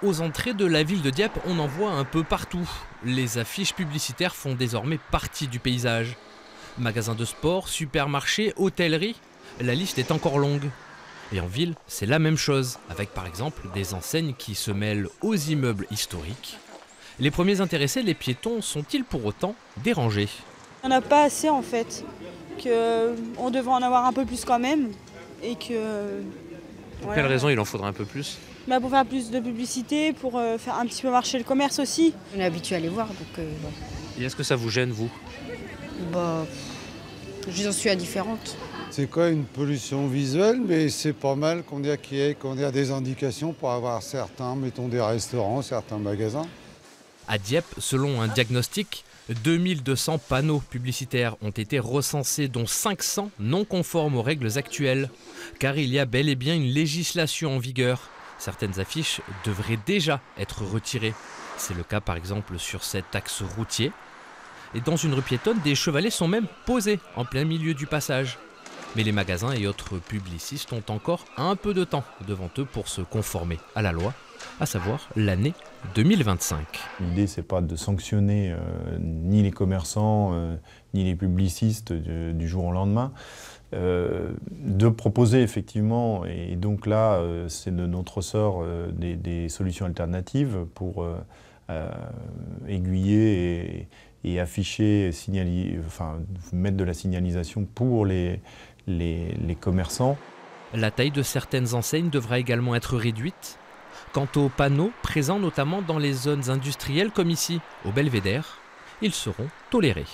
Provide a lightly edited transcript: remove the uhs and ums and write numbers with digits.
Aux entrées de la ville de Dieppe, on en voit un peu partout. Les affiches publicitaires font désormais partie du paysage. Magasins de sport, supermarchés, hôtellerie, la liste est encore longue. Et en ville, c'est la même chose, avec par exemple des enseignes qui se mêlent aux immeubles historiques. Les premiers intéressés, les piétons, sont-ils pour autant dérangés? Il n'y en a pas assez en fait, qu'on devrait en avoir un peu plus quand même. Et que, Pour quelle raison il en faudrait un peu plus? pour faire plus de publicité, pour faire un petit peu marcher le commerce aussi. On est habitué à les voir, donc bon. Et est-ce que ça vous gêne, vous? Bah, j'en suis indifférente. C'est quoi une pollution visuelle, mais c'est pas mal qu'on ait des indications pour avoir certains, mettons des restaurants, certains magasins. À Dieppe, selon un diagnostic, 2200 panneaux publicitaires ont été recensés, dont 500 non conformes aux règles actuelles. Car il y a bel et bien une législation en vigueur. Certaines affiches devraient déjà être retirées. C'est le cas par exemple sur cet axe routier. Et dans une rue piétonne, des chevalets sont même posés en plein milieu du passage. Mais les magasins et autres publicistes ont encore un peu de temps devant eux pour se conformer à la loi, à savoir l'année 2025. L'idée, c'est pas de sanctionner ni les commerçants, ni les publicistes du jour au lendemain. De proposer effectivement, et donc là, c'est de notre ressort, des solutions alternatives pour aiguiller et afficher, mettre de la signalisation pour les commerçants. La taille de certaines enseignes devra également être réduite. Quant aux panneaux, présents notamment dans les zones industrielles comme ici, au Belvédère, ils seront tolérés.